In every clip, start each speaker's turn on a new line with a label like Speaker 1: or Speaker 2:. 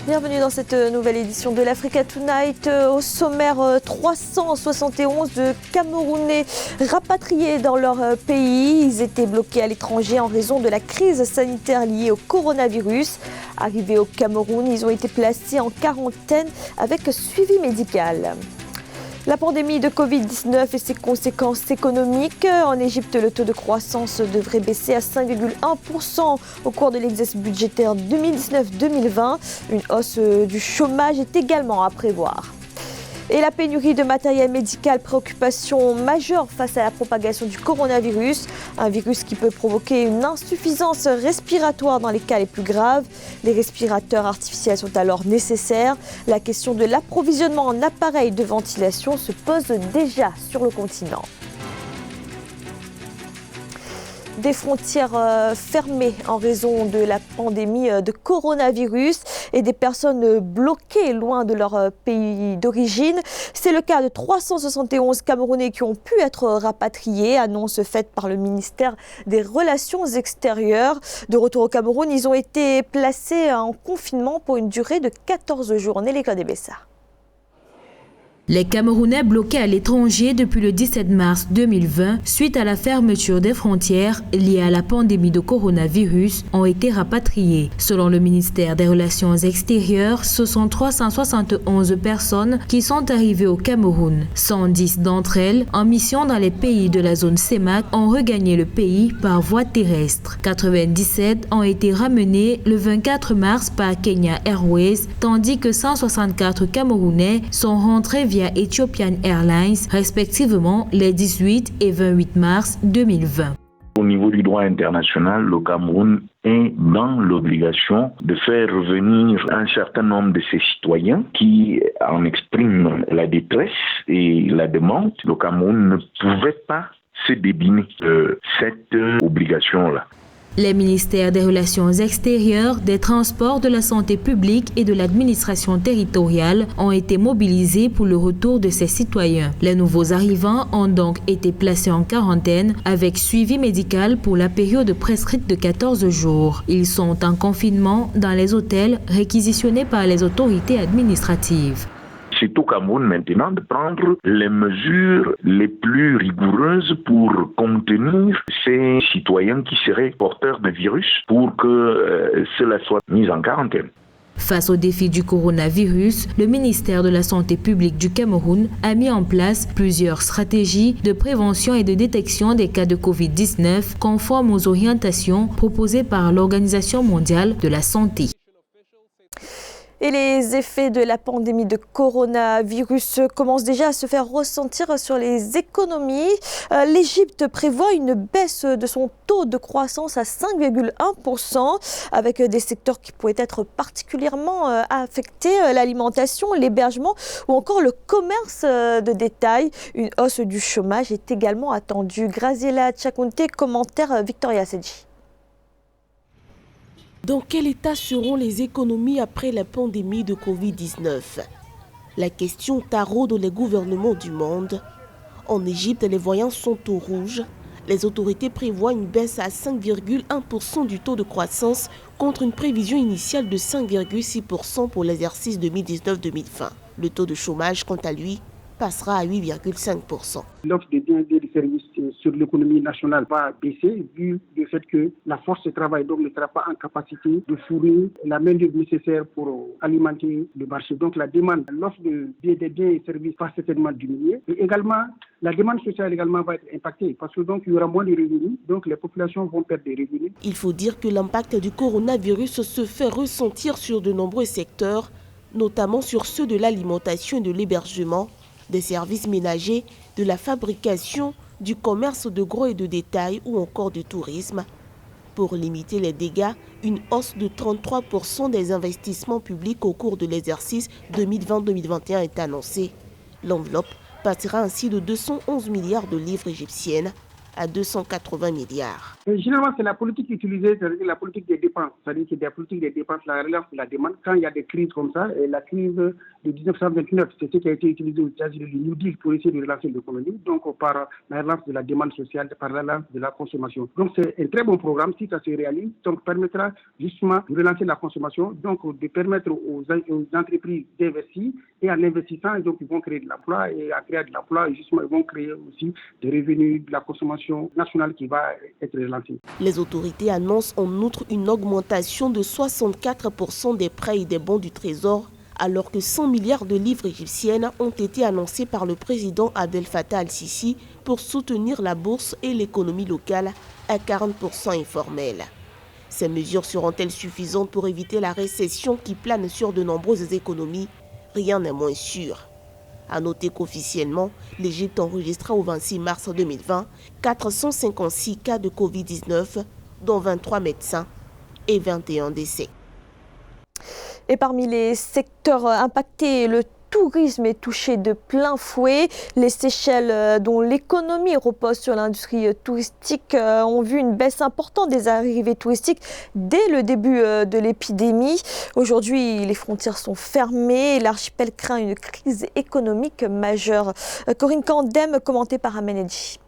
Speaker 1: Bienvenue dans cette nouvelle édition de l'Africa Tonight. Au sommaire, 371 Camerounais rapatriés dans leur pays. Ils étaient bloqués à l'étranger en raison de la crise sanitaire liée au coronavirus. Arrivés au Cameroun, ils ont été placés en quarantaine avec suivi médical. La pandémie de Covid-19 et ses conséquences économiques. En Égypte, le taux de croissance devrait baisser à 5,1% au cours de l'exercice budgétaire 2019-2020. Une hausse du chômage est également à prévoir. Et la pénurie de matériel médical, préoccupation majeure face à la propagation du coronavirus. Un virus qui peut provoquer une insuffisance respiratoire dans les cas les plus graves. Les respirateurs artificiels sont alors nécessaires. La question de l'approvisionnement en appareils de ventilation se pose déjà sur le continent. Des frontières fermées en raison de la pandémie de coronavirus et des personnes bloquées loin de leur pays d'origine. C'est le cas de 371 Camerounais qui ont pu être rapatriés, annonce faite par le ministère des Relations extérieures. De retour au Cameroun, ils ont été placés en confinement pour une durée de 14 jours. Nelly Kodebessa.
Speaker 2: Les Camerounais bloqués à l'étranger depuis le 17 mars 2020 suite à la fermeture des frontières liée à la pandémie de coronavirus ont été rapatriés. Selon le ministère des Relations extérieures, ce sont 371 personnes qui sont arrivées au Cameroun. 110 d'entre elles, en mission dans les pays de la zone CEMAC, ont regagné le pays par voie terrestre. 97 ont été ramenés le 24 mars par Kenya Airways, tandis que 164 Camerounais sont rentrés via Ethiopian Airlines, respectivement les 18 et 28 mars 2020.
Speaker 3: Au niveau du droit international, le Cameroun est dans l'obligation de faire revenir un certain nombre de ses citoyens qui en expriment la détresse et la demande. Le Cameroun ne pouvait pas se débiner de cette obligation-là.
Speaker 2: Les ministères des Relations extérieures, des Transports, de la Santé publique et de l'administration territoriale ont été mobilisés pour le retour de ces citoyens. Les nouveaux arrivants ont donc été placés en quarantaine avec suivi médical pour la période prescrite de 14 jours. Ils sont en confinement dans les hôtels réquisitionnés par les autorités administratives.
Speaker 3: C'est au Cameroun maintenant de prendre les mesures les plus rigoureuses pour contenir ces citoyens qui seraient porteurs de virus pour que cela soit mis en quarantaine.
Speaker 2: Face au défi du coronavirus, le ministère de la Santé publique du Cameroun a mis en place plusieurs stratégies de prévention et de détection des cas de Covid-19 conformes aux orientations proposées par l'Organisation mondiale de la santé.
Speaker 1: Et les effets de la pandémie de coronavirus commencent déjà à se faire ressentir sur les économies. L'Égypte prévoit une baisse de son taux de croissance à 5,1%, avec des secteurs qui pourraient être particulièrement affectés, l'alimentation, l'hébergement ou encore le commerce de détail. Une hausse du chômage est également attendue. Graziella Tchakounte, commentaire Victoria Sedji.
Speaker 4: Dans quel état seront les économies après la pandémie de Covid-19? La question taraude les gouvernements du monde. En Égypte, les voyants sont au rouge. Les autorités prévoient une baisse à 5,1% du taux de croissance contre une prévision initiale de 5,6% pour l'exercice 2019-2020. Le taux de chômage, quant à lui, passera à 8,5%.
Speaker 5: L'offre de biens et de services sur l'économie nationale va baisser vu le fait que la force de travail donc ne sera pas en capacité de fournir la main-d'œuvre nécessaire pour alimenter le marché. Donc la demande, l'offre de biens et services va certainement diminuer. Et également, la demande sociale également va être impactée parce que donc il y aura moins de revenus, donc les populations vont perdre des revenus.
Speaker 4: Il faut dire que l'impact du coronavirus se fait ressentir sur de nombreux secteurs, notamment sur ceux de l'alimentation et de l'hébergement, des services ménagers, de la fabrication, du commerce de gros et de détail ou encore du tourisme. Pour limiter les dégâts, une hausse de 33% des investissements publics au cours de l'exercice 2020-2021 est annoncée. L'enveloppe passera ainsi de 211 milliards de livres égyptiennes à 280 milliards.
Speaker 5: Et généralement, c'est la politique utilisée, c'est-à-dire la politique des dépenses. C'est-à-dire que la politique des dépenses, la relance de la demande. Quand il y a des crises comme ça, et la crise de 1929, c'est ce qui a été utilisé aux États-Unis, le New Deal, pour essayer de relancer l'économie, donc par la relance de la demande sociale, par la relance de la consommation. Donc c'est un très bon programme, si ça se réalise, donc permettra justement de relancer la consommation, donc de permettre aux entreprises d'investir, et en investissant, donc ils vont créer de l'emploi, et en créant de l'emploi, justement, ils vont créer aussi des revenus de la consommation nationale qui va être relancée.
Speaker 4: Les autorités annoncent en outre une augmentation de 64% des prêts et des bons du Trésor, alors que 100 milliards de livres égyptiennes ont été annoncés par le président Abdel Fattah al-Sisi pour soutenir la bourse et l'économie locale à 40% informelle. Ces mesures seront-elles suffisantes pour éviter la récession qui plane sur de nombreuses économies? Rien n'est moins sûr. À noter qu'officiellement, l'Égypte enregistra au 26 mars 2020 456 cas de Covid-19, dont 23 médecins et 21 décès.
Speaker 1: Et parmi les secteurs impactés, le tourisme est touché de plein fouet. Les Seychelles, dont l'économie repose sur l'industrie touristique, ont vu une baisse importante des arrivées touristiques dès le début de l'épidémie. Aujourd'hui, les frontières sont fermées et l'archipel craint une crise économique majeure. Corinne Kandem, commentée par Amenedji.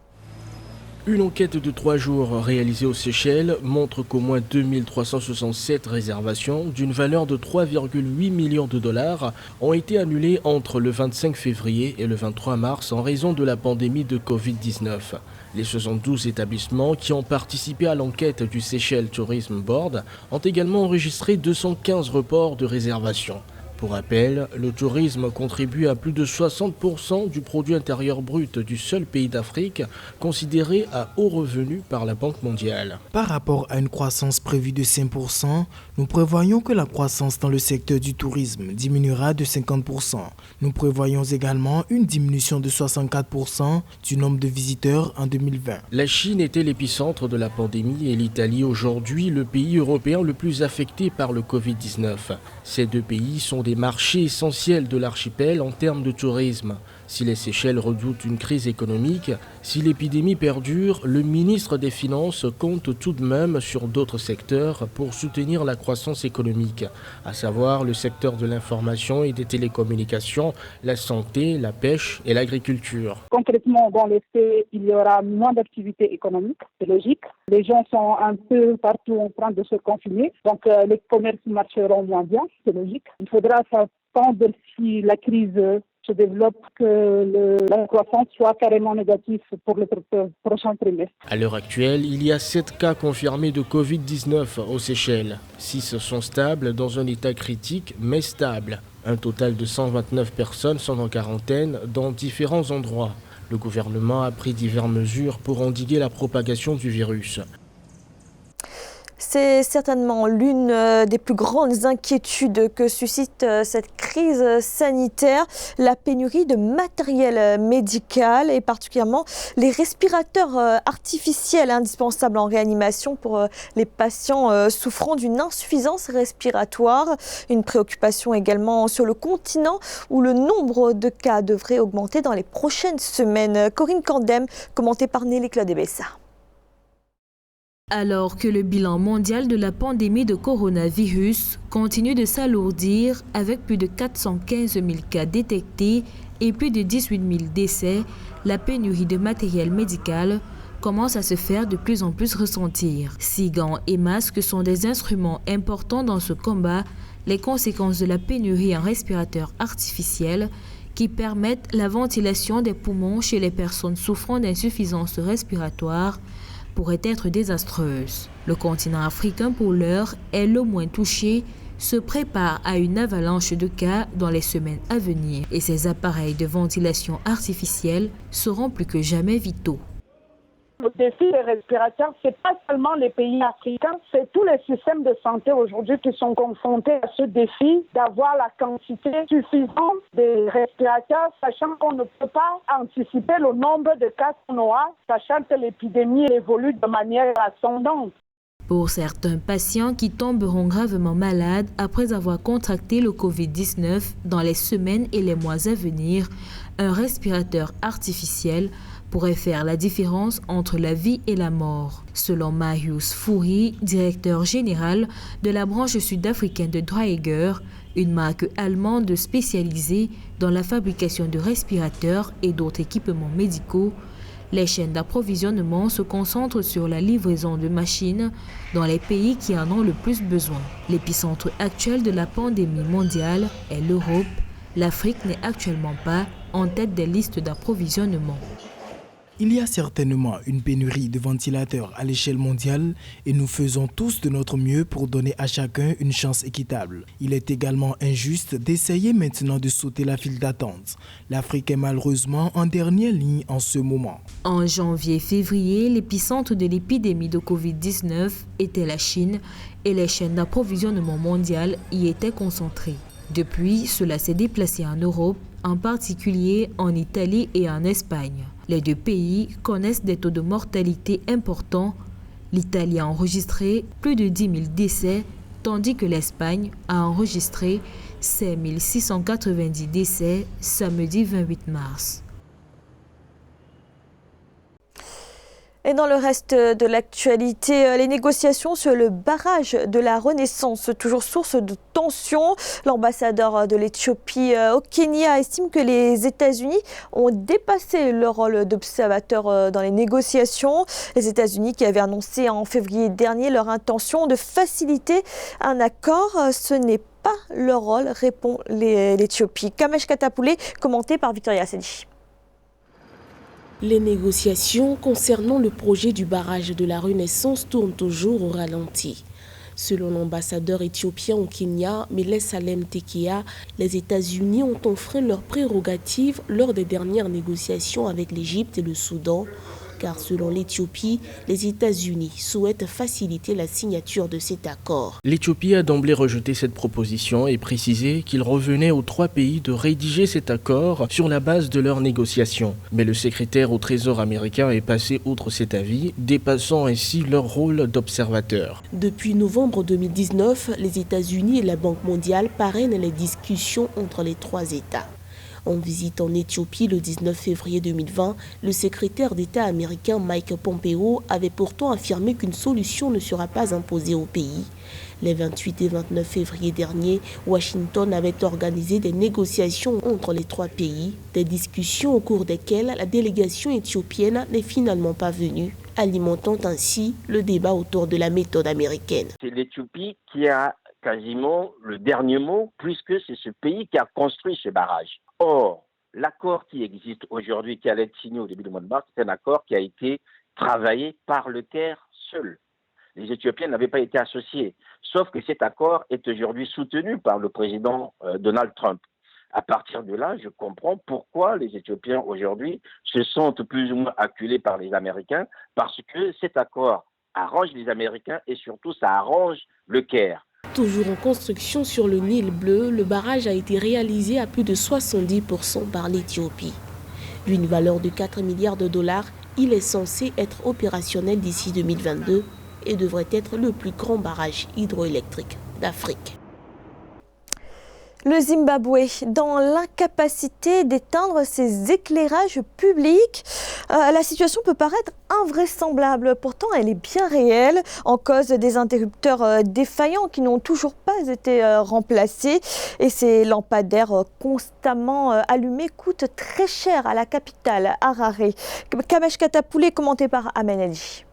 Speaker 6: Une enquête de 3 jours réalisée aux Seychelles montre qu'au moins 2367 réservations d'une valeur de 3,8 millions de dollars ont été annulées entre le 25 février et le 23 mars en raison de la pandémie de Covid-19. Les 72 établissements qui ont participé à l'enquête du Seychelles Tourism Board ont également enregistré 215 reports de réservations. Pour rappel, le tourisme contribue à plus de 60% du produit intérieur brut du seul pays d'Afrique, considéré à haut revenu par la Banque mondiale.
Speaker 7: Par rapport à une croissance prévue de 5%, nous prévoyons que la croissance dans le secteur du tourisme diminuera de 50%. Nous prévoyons également une diminution de 64% du nombre de visiteurs en 2020.
Speaker 6: La Chine était l'épicentre de la pandémie et l'Italie aujourd'hui le pays européen le plus affecté par le Covid-19. Ces deux pays sont des marchés essentiels de l'archipel en termes de tourisme. Si les Seychelles redoutent une crise économique, si l'épidémie perdure, le ministre des Finances compte tout de même sur d'autres secteurs pour soutenir la croissance économique, à savoir le secteur de l'information et des télécommunications, la santé, la pêche et l'agriculture.
Speaker 8: Concrètement, dans les faits, il y aura moins d'activité économique, c'est logique. Les gens sont un peu partout en train de se confiner, donc les commerces marcheront moins bien, c'est logique. Il faudra s'attendre si la crise se développe que la croissance soit carrément négative pour le prochain trimestre.
Speaker 6: À l'heure actuelle, il y a 7 cas confirmés de Covid-19 aux Seychelles. 6 sont stables dans un état critique, mais stables. Un total de 129 personnes sont en quarantaine dans différents endroits. Le gouvernement a pris diverses mesures pour endiguer la propagation du virus.
Speaker 1: C'est certainement l'une des plus grandes inquiétudes que suscite cette crise sanitaire, la pénurie de matériel médical et particulièrement les respirateurs artificiels indispensables en réanimation pour les patients souffrant d'une insuffisance respiratoire. Une préoccupation également sur le continent où le nombre de cas devrait augmenter dans les prochaines semaines. Corinne Kandem, commentée par Nelly Claude Bessa.
Speaker 2: Alors que le bilan mondial de la pandémie de coronavirus continue de s'alourdir avec plus de 415 000 cas détectés et plus de 18 000 décès, la pénurie de matériel médical commence à se faire de plus en plus ressentir. Si gants et masques sont des instruments importants dans ce combat, les conséquences de la pénurie en respirateurs artificiels qui permettent la ventilation des poumons chez les personnes souffrant d'insuffisance respiratoire pourrait être désastreuse. Le continent africain, pour l'heure, est le moins touché, se prépare à une avalanche de cas dans les semaines à venir et ces appareils de ventilation artificielle seront plus que jamais vitaux.
Speaker 8: Le défi des respirateurs, ce n'est pas seulement les pays africains, c'est tous les systèmes de santé aujourd'hui qui sont confrontés à ce défi d'avoir la quantité suffisante de respirateurs, sachant qu'on ne peut pas anticiper le nombre de cas qu'on aura, sachant que l'épidémie évolue de manière ascendante.
Speaker 2: Pour certains patients qui tomberont gravement malades après avoir contracté le Covid-19 dans les semaines et les mois à venir, un respirateur artificiel pourrait faire la différence entre la vie et la mort. Selon Marius Foury, directeur général de la branche sud-africaine de Dräger, une marque allemande spécialisée dans la fabrication de respirateurs et d'autres équipements médicaux, les chaînes d'approvisionnement se concentrent sur la livraison de machines dans les pays qui en ont le plus besoin. L'épicentre actuel de la pandémie mondiale est l'Europe. L'Afrique n'est actuellement pas en tête des listes d'approvisionnement.
Speaker 7: Il y a certainement une pénurie de ventilateurs à l'échelle mondiale et nous faisons tous de notre mieux pour donner à chacun une chance équitable. Il est également injuste d'essayer maintenant de sauter la file d'attente. L'Afrique est malheureusement en dernière ligne en ce moment.
Speaker 2: En janvier-février, l'épicentre de l'épidémie de Covid-19 était la Chine et les chaînes d'approvisionnement mondiales y étaient concentrées. Depuis, cela s'est déplacé en Europe, en particulier en Italie et en Espagne. Les deux pays connaissent des taux de mortalité importants. L'Italie a enregistré plus de 10 000 décès, tandis que l'Espagne a enregistré 5 690 décès samedi 28 mars.
Speaker 1: Et dans le reste de l'actualité, les négociations sur le barrage de la Renaissance, toujours source de tensions. L'ambassadeur de l'Éthiopie au Kenya estime que les États-Unis ont dépassé leur rôle d'observateur dans les négociations. Les États-Unis qui avaient annoncé en février dernier leur intention de faciliter un accord, ce n'est pas leur rôle, répond l'Éthiopie. Kamesh Katapoulé, commenté par Victoria Sedi.
Speaker 4: Les négociations concernant le projet du barrage de la Renaissance tournent toujours au ralenti. Selon l'ambassadeur éthiopien au Kenya, Mele Salem Tekia, les États-Unis ont enfreint leurs prérogatives lors des dernières négociations avec l'Égypte et le Soudan, car selon l'Éthiopie, les États-Unis souhaitent faciliter la signature de cet accord.
Speaker 6: L'Éthiopie a d'emblée rejeté cette proposition et précisé qu'il revenait aux trois pays de rédiger cet accord sur la base de leurs négociations. Mais le secrétaire au Trésor américain est passé outre cet avis, dépassant ainsi leur rôle d'observateur.
Speaker 4: Depuis novembre 2019, les États-Unis et la Banque mondiale parrainent les discussions entre les trois États. En visite en Éthiopie le 19 février 2020, le secrétaire d'État américain Mike Pompeo avait pourtant affirmé qu'une solution ne sera pas imposée au pays. Les 28 et 29 février dernier, Washington avait organisé des négociations entre les trois pays, des discussions au cours desquelles la délégation éthiopienne n'est finalement pas venue, alimentant ainsi le débat autour de la méthode américaine.
Speaker 9: C'est l'Éthiopie qui a quasiment le dernier mot, puisque c'est ce pays qui a construit ce barrage. Or, l'accord qui existe aujourd'hui, qui allait être signé au début du mois de mars, c'est un accord qui a été travaillé par le Caire seul. Les Éthiopiens n'avaient pas été associés, sauf que cet accord est aujourd'hui soutenu par le président Donald Trump. À partir de là, je comprends pourquoi les Éthiopiens aujourd'hui se sentent plus ou moins acculés par les Américains, parce que cet accord arrange les Américains et surtout ça arrange le Caire.
Speaker 4: Toujours en construction sur le Nil bleu, le barrage a été réalisé à plus de 70% par l'Éthiopie. D'une valeur de 4 milliards de dollars, il est censé être opérationnel d'ici 2022 et devrait être le plus grand barrage hydroélectrique d'Afrique.
Speaker 1: Le Zimbabwe, dans l'incapacité d'éteindre ses éclairages publics, la situation peut paraître invraisemblable. Pourtant, elle est bien réelle, en cause des interrupteurs défaillants qui n'ont toujours pas été remplacés. Et ces lampadaires constamment allumés coûtent très cher à la capitale, Harare. Kamesh Katapoulé, commenté par Amen Ali.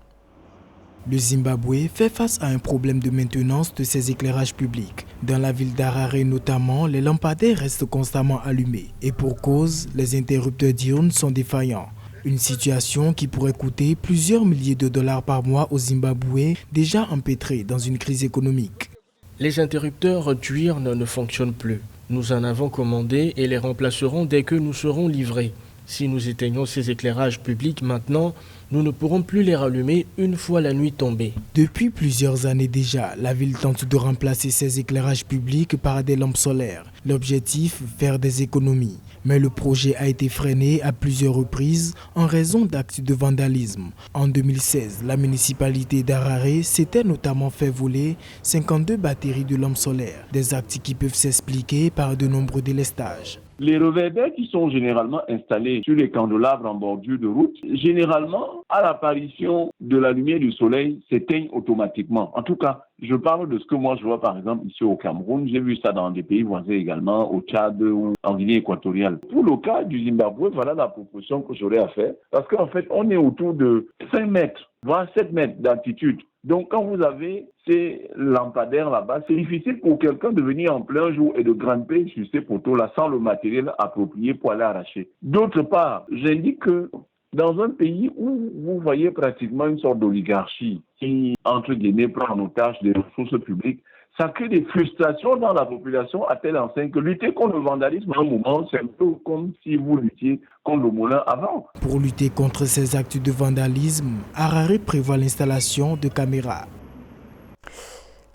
Speaker 7: Le Zimbabwe fait face à un problème de maintenance de ses éclairages publics. Dans la ville d'Harare notamment, les lampadaires restent constamment allumés. Et pour cause, les interrupteurs diurnes sont défaillants. Une situation qui pourrait coûter plusieurs milliers de dollars par mois au Zimbabwe, déjà empêtré dans une crise économique.
Speaker 6: Les interrupteurs diurnes ne fonctionnent plus. Nous en avons commandé et les remplacerons dès que nous serons livrés. Si nous éteignons ces éclairages publics maintenant, nous ne pourrons plus les rallumer une fois la nuit tombée.
Speaker 7: Depuis plusieurs années déjà, la ville tente de remplacer ses éclairages publics par des lampes solaires. L'objectif, faire des économies. Mais le projet a été freiné à plusieurs reprises en raison d'actes de vandalisme. En 2016, la municipalité d'Harare s'était notamment fait voler 52 batteries de lampes solaires. Des actes qui peuvent s'expliquer par de nombreux délestages.
Speaker 10: Les réverbères qui sont généralement installés sur les candélabres en bordure de route, généralement, à l'apparition de la lumière du soleil, s'éteignent automatiquement. En tout cas, je parle de ce que moi je vois par exemple ici au Cameroun. J'ai vu ça dans des pays voisins également, au Tchad ou en Guinée équatoriale. Pour le cas du Zimbabwe, voilà la proposition que j'aurais à faire. Parce qu'en fait, on est autour de 5 mètres, voire 7 mètres d'altitude. Donc, quand vous avez ces lampadaires là-bas, c'est difficile pour quelqu'un de venir en plein jour et de grimper sur ces poteaux-là sans le matériel approprié pour aller arracher. D'autre part, j'indique que dans un pays où vous voyez pratiquement une sorte d'oligarchie qui, entre guillemets, prend en otage des ressources publiques, ça crée des frustrations dans la population à telle enseigne que lutter contre le vandalisme à un moment, c'est un peu comme si vous luttiez contre le moulin avant.
Speaker 7: Pour lutter contre ces actes de vandalisme, Harare prévoit l'installation de caméras.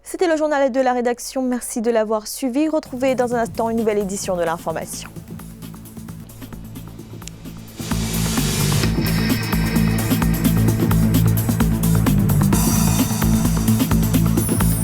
Speaker 1: C'était le journal de la rédaction. Merci de l'avoir suivi. Retrouvez dans un instant une nouvelle édition de l'information.